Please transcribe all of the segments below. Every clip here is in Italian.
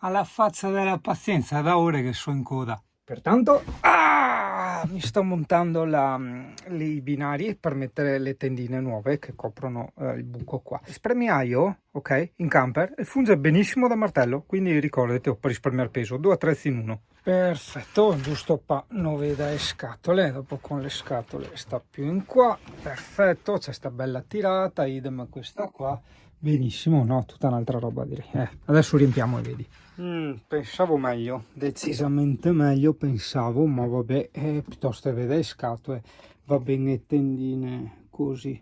alla faccia della pazienza, da ore che sono in coda. Pertanto mi sto montando i binari per mettere le tendine nuove che coprono il buco qua. Spremiaio, ok, in camper, e funge benissimo da martello, quindi ricordati, per risparmiare peso, 2 attrezzi in uno. Perfetto, giusto non veda le scatole, dopo con le scatole sta più in qua, perfetto, c'è sta bella tirata, idem questa qua. Benissimo, no? Tutta un'altra roba direi. Adesso riempiamo e vedi. Pensavo meglio, decisamente meglio pensavo, ma vabbè, piuttosto vede le scatole, va bene tendine così.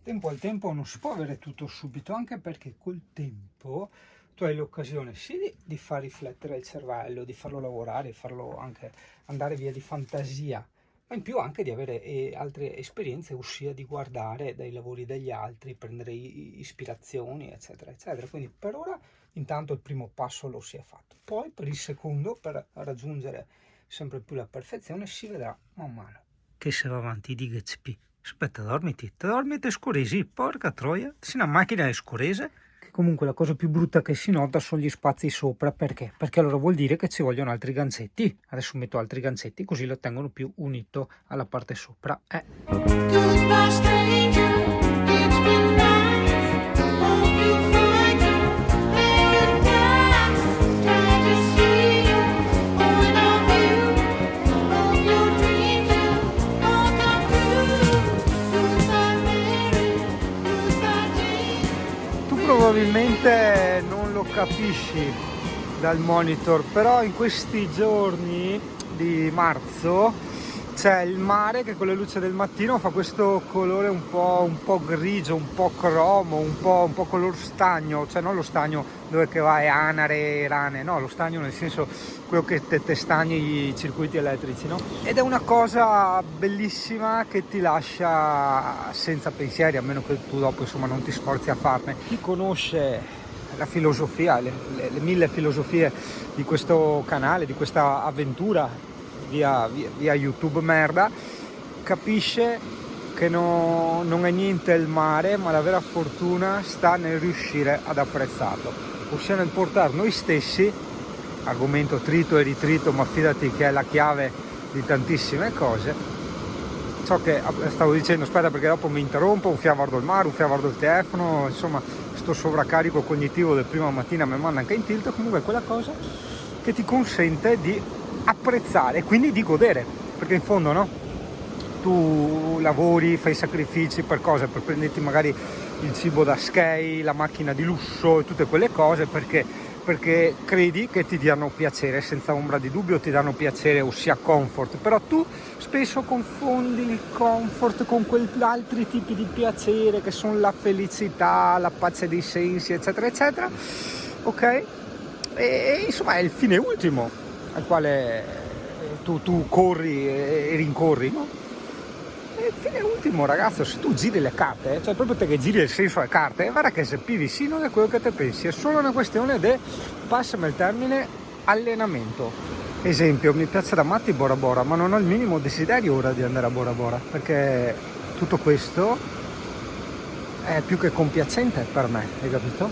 Tempo al tempo non si può avere tutto subito, anche perché col tempo tu hai l'occasione sì di far riflettere il cervello, di farlo lavorare, farlo anche andare via di fantasia, ma in più anche di avere altre esperienze, ossia di guardare dai lavori degli altri, prendere ispirazioni, eccetera, eccetera. Quindi per ora intanto il primo passo lo si è fatto. Poi per il secondo, per raggiungere sempre più la perfezione, si vedrà man mano. Che se va avanti di GHP. Aspetta, dormiti e scoresi, porca troia, se una macchina è scorese. Che comunque la cosa più brutta che si nota sono gli spazi sopra, perché? Perché allora vuol dire che ci vogliono altri gancetti. Adesso metto altri gancetti così lo tengono più unito alla parte sopra. Goodbye, stranger. It's been nice. Hope you find a better time. Try to see you, point of view. Hope your dreams will all come true. Goodbye, Mary. Goodbye, Jane. Tu probabilmente non lo capisci dal monitor, però in questi giorni di marzo c'è il mare che con le luci del mattino fa questo colore un po' grigio, un po' cromo, un po' color stagno, cioè non lo stagno dove che va è anare, rane, no, lo stagno nel senso quello che te stagni i circuiti elettrici, no? Ed è una cosa bellissima che ti lascia senza pensieri, a meno che tu dopo insomma non ti sforzi a farne. Chi conosce la filosofia, le 1000 filosofie di questo canale, di questa avventura via YouTube merda, capisce che non è niente il mare, ma la vera fortuna sta nel riuscire ad apprezzarlo, ossia nel portare noi stessi, argomento trito e ritrito, ma fidati che è la chiave di tantissime cose. Ciò che stavo dicendo, aspetta perché dopo mi interrompo, un fiavardo il mare, un fiavardo il telefono, insomma sto sovraccarico cognitivo del prima mattina mi manda anche in tilt. Comunque è quella cosa che ti consente di apprezzare e quindi di godere, perché in fondo no, tu lavori, fai sacrifici per cosa? Per prenderti magari il cibo da skate, la macchina di lusso e tutte quelle cose perché credi che ti diano piacere, senza ombra di dubbio ti danno piacere, ossia comfort, però tu spesso confondi il comfort con quegli altri tipi di piacere che sono la felicità, la pace dei sensi, eccetera eccetera, ok? E insomma è il fine ultimo al quale tu corri e rincorri, no? È il fine ultimo, ragazzo, se tu giri le carte, cioè proprio te che giri il senso alle carte, guarda che se PVC non è quello che te pensi, è solo una questione di, passami il termine, allenamento. Esempio, mi piace da matti Bora Bora, ma non ho il minimo desiderio ora di andare a Bora Bora, perché tutto questo è più che compiacente per me, hai capito?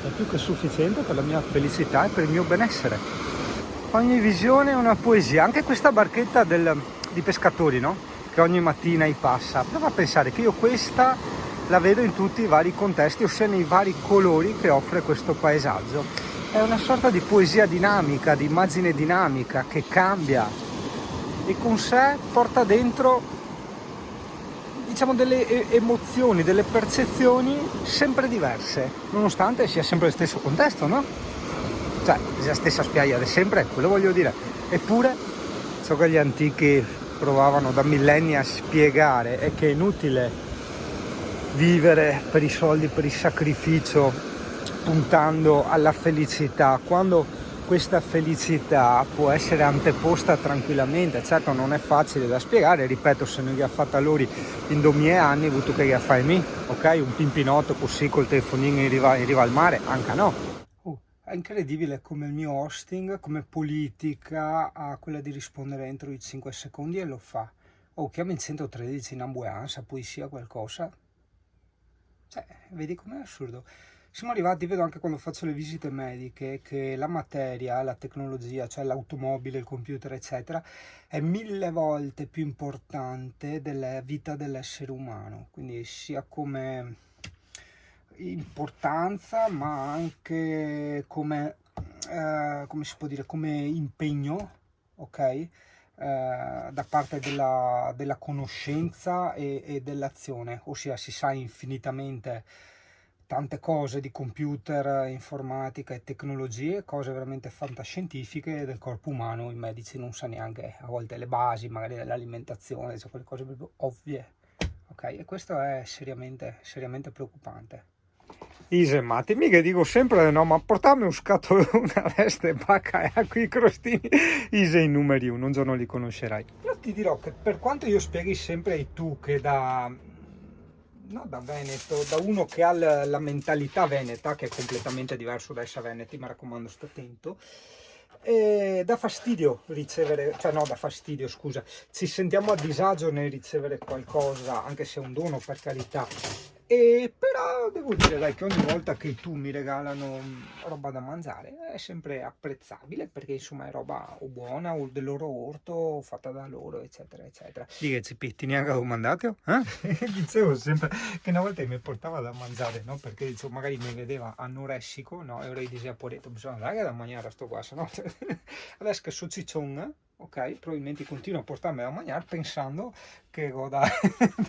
È più che sufficiente per la mia felicità e per il mio benessere. Ogni visione è una poesia, anche questa barchetta di pescatori, no? Che ogni mattina passa. Prova a pensare che io questa la vedo in tutti i vari contesti, ossia nei vari colori che offre questo paesaggio. È una sorta di poesia dinamica, di immagine dinamica che cambia e con sé porta dentro, diciamo, delle emozioni, delle percezioni sempre diverse, nonostante sia sempre lo stesso contesto, no? Cioè, la stessa spiaggia di sempre, quello voglio dire. Eppure, ciò che gli antichi provavano da millenni a spiegare è che è inutile vivere per i soldi, per il sacrificio, puntando alla felicità, quando questa felicità può essere anteposta tranquillamente. Certo non è facile da spiegare, ripeto, se non gli ha fatta loro in 2000 anni, avuto che gli ha fai me, ok? Un pimpinotto così col telefonino in riva al mare, anche no. È incredibile come il mio hosting, come politica, ha quella di rispondere entro i 5 secondi e lo fa. Chiama il 113 in ambulanza, poi sia qualcosa. Cioè, vedi com'è assurdo. siamo arrivati, vedo anche quando faccio le visite mediche, che la materia, la tecnologia, cioè l'automobile, il computer, eccetera, è 1000 volte più importante della vita dell'essere umano, quindi sia come importanza, ma anche come, come si può dire, come impegno, ok? Da parte della conoscenza e dell'azione, ossia si sa infinitamente tante cose di computer, informatica e tecnologie, cose veramente fantascientifiche del corpo umano. I medici non sanno neanche a volte le basi, magari dell'alimentazione, cioè quelle cose proprio ovvie, ok? E questo è seriamente preoccupante. Ise, ma ti mica dico sempre no, ma portami un scatto, una veste, bacca e qui i crostini. Ise i numeri uno, un giorno li conoscerai. Io ti dirò che per quanto io spieghi sempre ai tu che no, da Veneto, da uno che ha la mentalità veneta, che è completamente diverso da essere veneti, mi raccomando, sto attento. E dà fastidio ricevere, cioè no, dà fastidio, scusa, ci sentiamo a disagio nel ricevere qualcosa, anche se è un dono, per carità. E però devo dire, dai, che ogni volta che tu mi regalano roba da mangiare è sempre apprezzabile, perché insomma è roba o buona o del loro orto, o fatta da loro, eccetera eccetera. Dica, Cipitti, neanche domandato? Dicevo sempre che una volta mi portava da mangiare, no? Perché dicevo, magari mi vedeva anoressico, no? E ora gli dicevo, poi detto, bisogna dare da mangiare a sto qua, se no adesso che so ciccione, ok, probabilmente continuo a portarmi da mangiare pensando che goda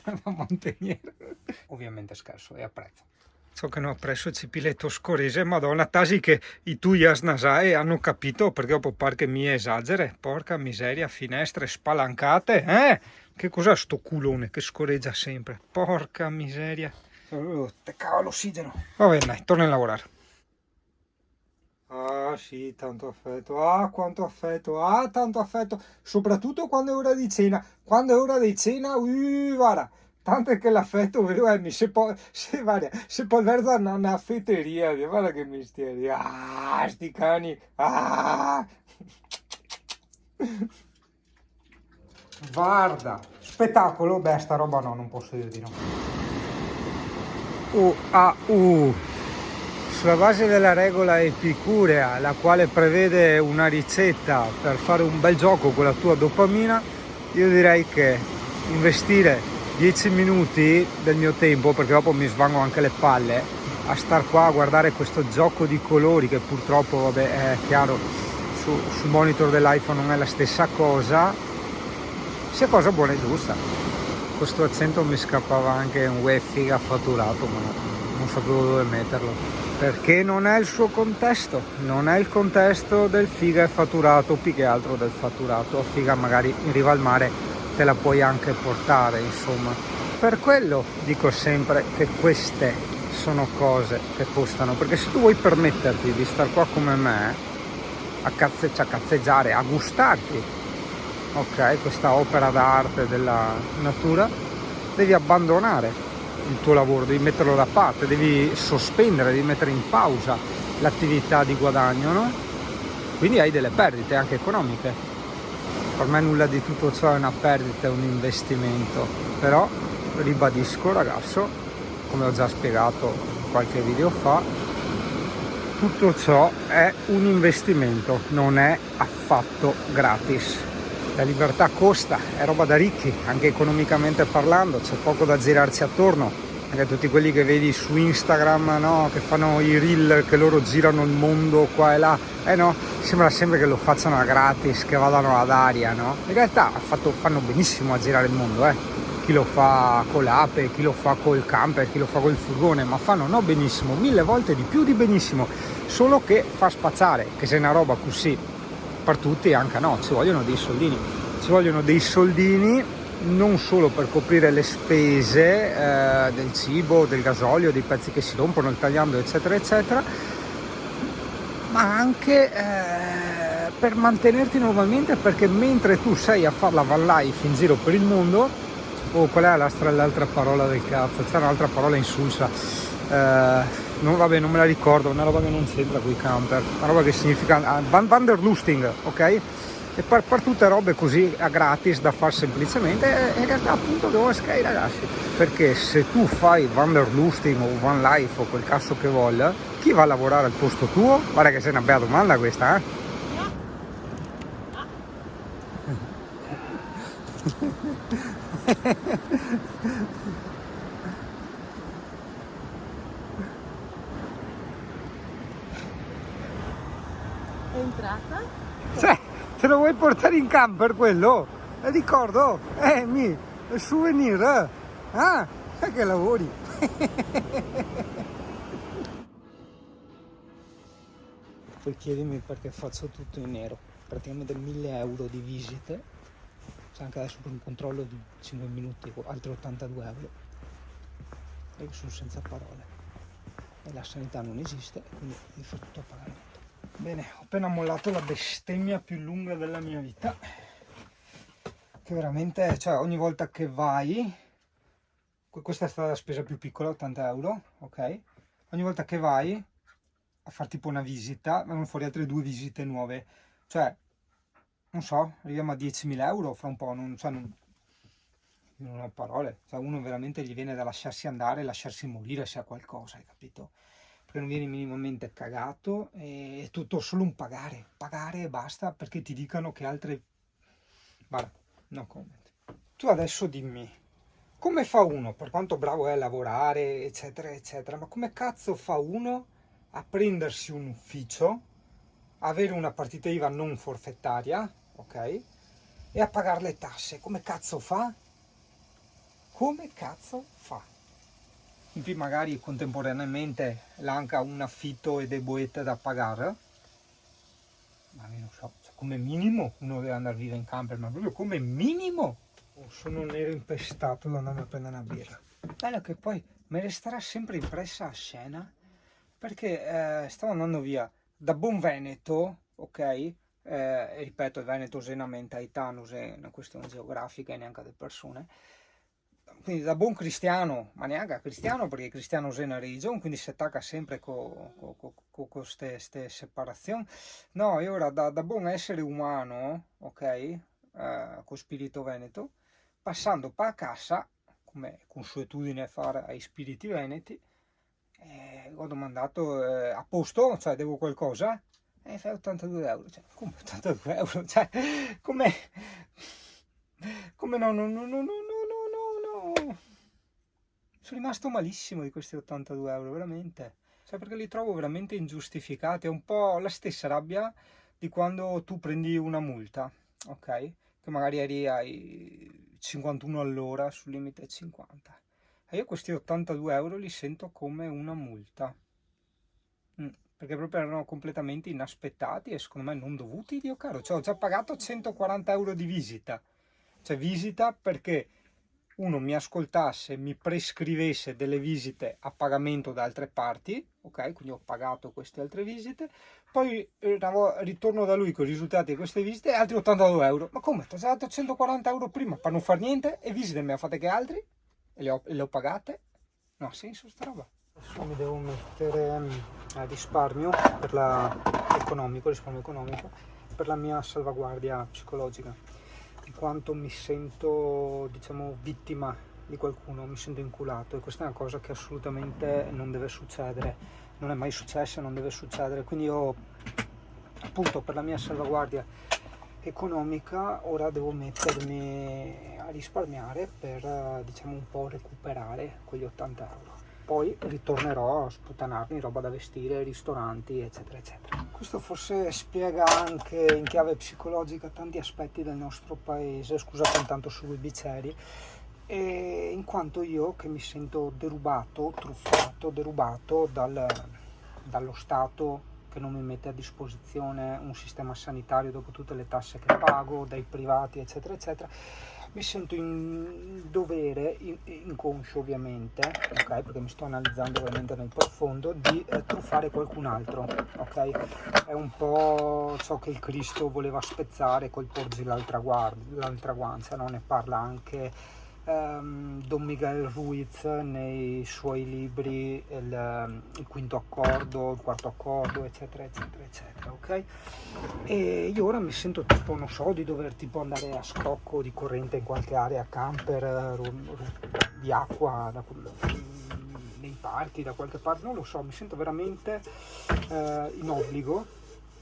da mantenere. Ovviamente scherzo e apprezzo. So che non appresso cipiletto scorese, madonna, tasi che i tuoi asnasai hanno capito, perché dopo par che mi esagere, porca miseria, finestre spalancate, Che cos'è sto culone che scorreggia sempre? Porca miseria. Te cava l'ossigeno. Va bene, dai, torna a lavorare. Ah sì, tanto affetto, ah quanto affetto, ah tanto affetto, soprattutto quando è ora di cena, guarda, tanto che l'affetto, mi se può verza una fetteria, guarda che mestieri, ah sti cani, ah, guarda, spettacolo, beh sta roba no, non posso dire di no. Sulla base della regola epicurea, la quale prevede una ricetta per fare un bel gioco con la tua dopamina, io direi che investire 10 minuti del mio tempo, perché dopo mi svango anche le palle, a star qua a guardare questo gioco di colori che purtroppo, vabbè, è chiaro, sul monitor dell'iPhone non è la stessa cosa, sia cosa buona e giusta. Questo accento mi scappava anche un uè figa fatturato, ma non sapevo dove metterlo. Perché non è il suo contesto, non è il contesto del figa e fatturato, più che altro del fatturato. Figa magari in riva al mare te la puoi anche portare, insomma. Per quello dico sempre che queste sono cose che costano, perché se tu vuoi permetterti di star qua come me, a cazzeggiare, a gustarti, ok, questa opera d'arte della natura, devi abbandonare il tuo lavoro, devi metterlo da parte, devi sospendere, devi mettere in pausa l'attività di guadagno, no? Quindi hai delle perdite anche economiche. Per me nulla di tutto ciò è una perdita, è un investimento, però ribadisco, ragazzo, come ho già spiegato qualche video fa, tutto ciò è un investimento, non è affatto gratis. La libertà costa, è roba da ricchi, anche economicamente parlando, c'è poco da girarci attorno. Anche tutti quelli che vedi su Instagram, no? Che fanno i reel, che loro girano il mondo qua e là, no? Sembra sempre che lo facciano a gratis, che vadano ad aria, no? In realtà fanno benissimo a girare il mondo, Chi lo fa con l'ape, chi lo fa col camper, chi lo fa col furgone, ma fanno no benissimo, 1000 volte di più di benissimo, solo che fa spazzare, che se è una roba così per tutti, anche no, ci vogliono dei soldini non solo per coprire le spese del cibo, del gasolio, dei pezzi che si rompono, il tagliando, eccetera eccetera, ma anche per mantenerti normalmente, perché mentre tu sei a fare la van life in giro per il mondo, qual è l'altra parola del cazzo, c'è un'altra parola insulsa, non me la ricordo, una roba che non c'entra con i camper, una roba che significa Wanderlusting, ok? e per tutte robe così a gratis da fare semplicemente, in realtà appunto devono sky ragazzi, perché se tu fai Wanderlusting o Van Life o quel cazzo che voglia, chi va a lavorare al posto tuo? Guarda che sei una bella domanda questa, eh? È entrata? Cioè, te lo vuoi portare in camper quello? È ricordo, è souvenir, ah, sai che lavori. Poi chiedimi perché faccio tutto in nero, praticamente 1000 euro di visite, c'è anche adesso per un controllo di 5 minuti, altri 82 euro, e io sono senza parole, e la sanità non esiste, quindi mi fa tutto a pagamento. Bene, ho appena mollato la bestemmia più lunga della mia vita, che veramente, cioè ogni volta che vai, questa è stata la spesa più piccola, 80 euro, ok? Ogni volta che vai a fare tipo una visita, vengono fuori altre 2 visite nuove, cioè, non so, arriviamo a 10.000 euro fra un po', non ho parole, cioè uno veramente gli viene da lasciarsi andare, lasciarsi morire se ha qualcosa, hai capito? Perché non vieni minimamente cagato, è tutto solo un pagare e basta, perché ti dicano che altre... Guarda, no comment. Tu adesso dimmi, come fa uno, per quanto bravo è a lavorare, eccetera, eccetera, ma come cazzo fa uno a prendersi un ufficio, avere una partita IVA non forfettaria, ok? E a pagare le tasse? Come cazzo fa? Come cazzo fa? In più magari contemporaneamente l'anca un affitto e dei boette da pagare, ma io non so, cioè, come minimo uno deve andare a vivere in camper, ma proprio come minimo. Sono nero impestato da andarmi a prendere una birra. Bello che poi mi resterà sempre impressa a scena, perché stavo andando via da buon Veneto, ok? E ripeto, il Veneto è una mentalità, non è una questione geografica e neanche delle persone. Quindi da buon cristiano, ma neanche cristiano, perché cristiano è una religione, quindi si attacca sempre con queste separazioni. No, io ora da buon essere umano, ok, con spirito veneto, passando per a casa, come consuetudine fare ai spiriti veneti, ho domandato a posto, cioè devo qualcosa? E fai 82 euro, cioè, come 82 euro? Cioè, come no. Sono rimasto malissimo di questi 82 euro, veramente. Cioè, perché li trovo veramente ingiustificati. È un po' la stessa rabbia di quando tu prendi una multa, ok? Che magari eri ai 51 all'ora sul limite 50. E io questi 82 euro li sento come una multa. Perché proprio erano completamente inaspettati e secondo me non dovuti, Dio caro. Cioè, ho già pagato 140 euro di visita. Cioè, visita perché uno mi ascoltasse, mi prescrivesse delle visite a pagamento da altre parti, ok? Quindi ho pagato queste altre visite, poi ritorno da lui con i risultati di queste visite e altri 82 euro. Ma come? Ti ho già dato 140 euro prima per non fare niente e visite me le ha fatte che altri? E le ho pagate? No, ha senso sta roba. Adesso mi devo mettere a risparmio risparmio economico, per la mia salvaguardia psicologica, in quanto mi sento, diciamo, vittima di qualcuno, mi sento inculato, e questa è una cosa che assolutamente non deve succedere, non è mai successa, non deve succedere. Quindi io, appunto, per la mia salvaguardia economica ora devo mettermi a risparmiare per, diciamo, un po' recuperare quegli 80 euro. Poi ritornerò a sputtanarmi roba da vestire, ristoranti, eccetera, eccetera. Questo forse spiega anche in chiave psicologica tanti aspetti del nostro paese, scusate intanto sui biceri, e in quanto io che mi sento derubato, truffato, derubato dallo Stato, che non mi mette a disposizione un sistema sanitario dopo tutte le tasse che pago, dai privati, eccetera, eccetera, mi sento in dovere, inconscio ovviamente, ok, perché mi sto analizzando veramente nel profondo, di truffare qualcun altro, ok? È un po' ciò che il Cristo voleva spezzare col porgi l'altra guancia, no? Ne parla anche Don Miguel Ruiz nei suoi libri il quinto accordo, il quarto accordo, eccetera, eccetera, eccetera, ok? E io ora mi sento tipo, non so, di dover tipo andare a scrocco di corrente in qualche area camper, di acqua, nei parchi, da qualche parte, non lo so, mi sento veramente in obbligo,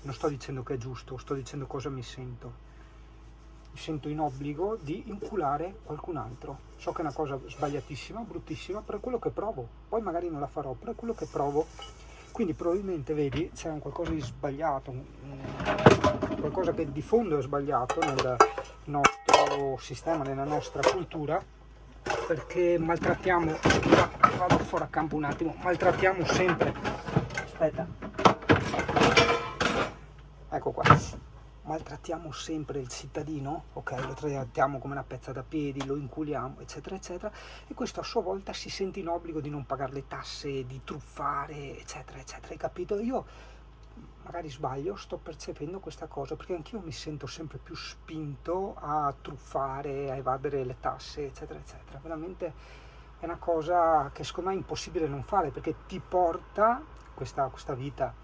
non sto dicendo che è giusto, sto dicendo cosa mi sento. Mi sento in obbligo di inculare qualcun altro. So che è una cosa sbagliatissima, bruttissima, però è quello che provo. Poi magari non la farò, però è quello che provo. Quindi probabilmente, vedi, c'è un qualcosa di sbagliato, qualcosa che di fondo è sbagliato nel nostro sistema, nella nostra cultura, perché maltrattiamo, vado fuori a campo un attimo, maltrattiamo sempre, aspetta, ecco qua. Maltrattiamo sempre il cittadino, ok? Lo trattiamo come una pezza da piedi, lo inculiamo, eccetera, eccetera, e questo a sua volta si sente in obbligo di non pagare le tasse, di truffare, eccetera, eccetera. Hai capito? Io magari sbaglio, sto percependo questa cosa perché anch'io mi sento sempre più spinto a truffare, a evadere le tasse, eccetera, eccetera. Veramente è una cosa che secondo me è impossibile non fare perché ti porta, questa vita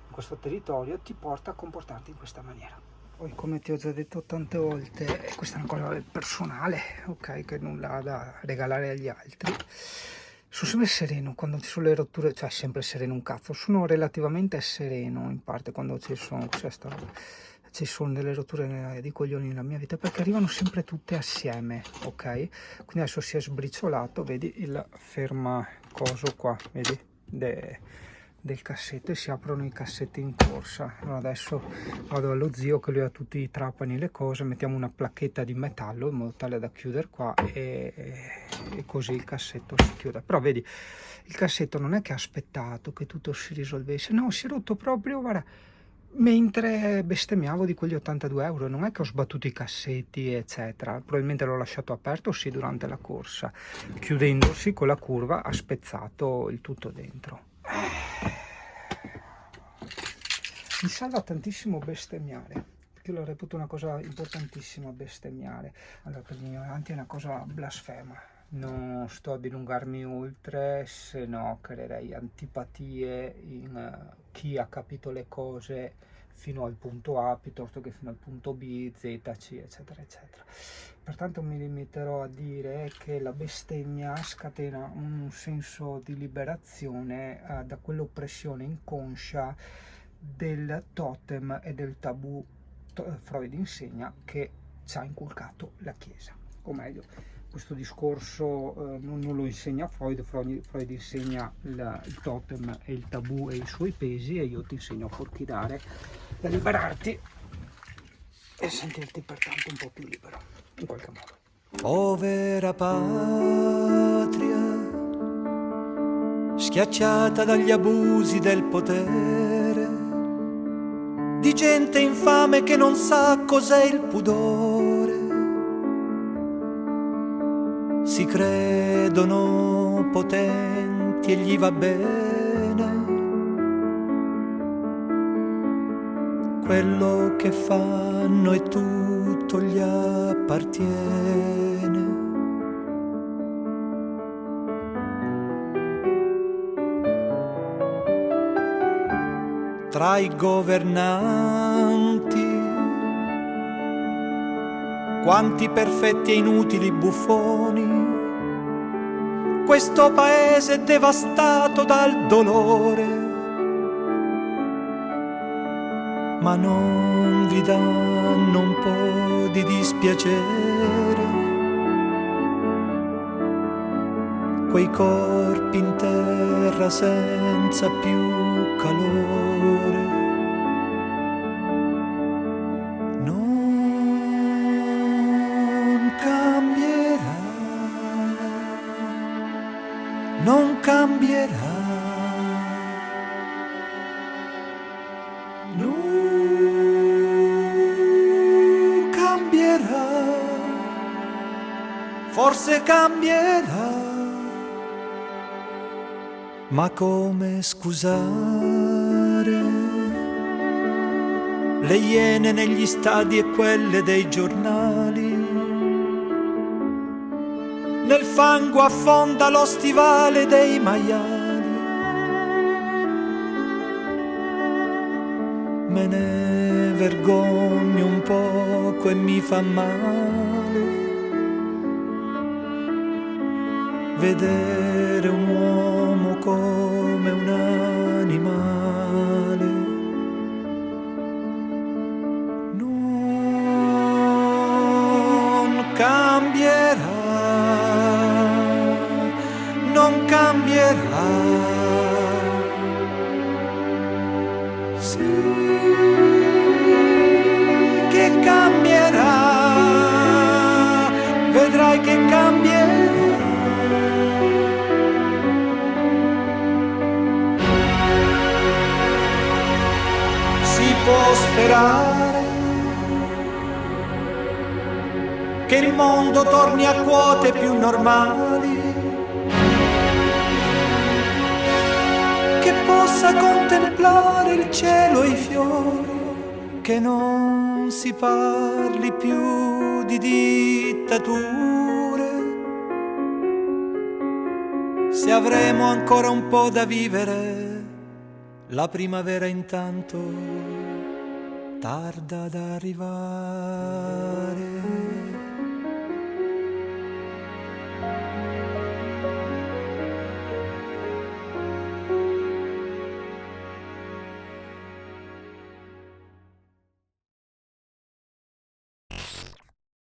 in questo territorio, ti porta a comportarti in questa maniera. Poi, come ti ho già detto tante volte, questa è una cosa personale, ok, che nulla da regalare agli altri. Sono sempre sereno quando ci sono le rotture, cioè sempre sereno un cazzo, sono relativamente sereno in parte quando ci sono delle rotture di coglioni nella mia vita, perché arrivano sempre tutte assieme, ok? Quindi adesso si è sbriciolato, vedi il ferma coso qua, vedi? Del cassetto, e si aprono i cassetti in corsa. Allora adesso vado allo zio che lui ha tutti i trapani e le cose, mettiamo una placchetta di metallo in modo tale da chiudere qua e così il cassetto si chiude. Però vedi, il cassetto non è che ha aspettato che tutto si risolvesse, no, si è rotto proprio, guarda, mentre bestemmiavo di quegli 82 euro. Non è che ho sbattuto i cassetti eccetera, probabilmente l'ho lasciato aperto sì durante la corsa, chiudendosi con la curva ha spezzato il tutto dentro. Mi salva tantissimo bestemmiare, perché lo reputo una cosa importantissima bestemmiare. Allora, per gli ignoranti è una cosa blasfema. Non sto a dilungarmi oltre, se no creerei antipatie in chi ha capito le cose fino al punto A piuttosto che fino al punto B, Z, C, eccetera, eccetera. Pertanto mi limiterò a dire che la bestemmia scatena un senso di liberazione da quell'oppressione inconscia del totem e del tabù Freud insegna che ci ha inculcato la Chiesa. O meglio, questo discorso non lo insegna Freud insegna il totem e il tabù e i suoi pesi, e io ti insegno a forchidare, a liberarti e sentirti pertanto un po' più libero, in qualche modo. Povera patria, schiacciata dagli abusi del potere, di gente infame che non sa cos'è il pudore. Si credono potenti e gli va bene quello che fanno e tutto gli appartiene. Tra i governanti, quanti perfetti e inutili buffoni, questo paese è devastato dal dolore, ma non vi danno un po' di dispiacere quei corpi in terra senza più calore. Non cambierà, non cambierà, non cambierà, forse cambierà. Ma come scusare le iene negli stadi e quelle dei giornali, nel fango affonda lo stivale dei maiali. Me ne vergogno un poco e mi fa male vedere un uomo come un animale. Non cambierà, non cambierà. Sì che cambierà, vedrai che cambierà. Si può sperare che il mondo torni a quote più normali, che possa contemplare il cielo e i fiori, che non si parli più di dittature. Se avremo ancora un po' da vivere, la primavera intanto tarda ad arrivare.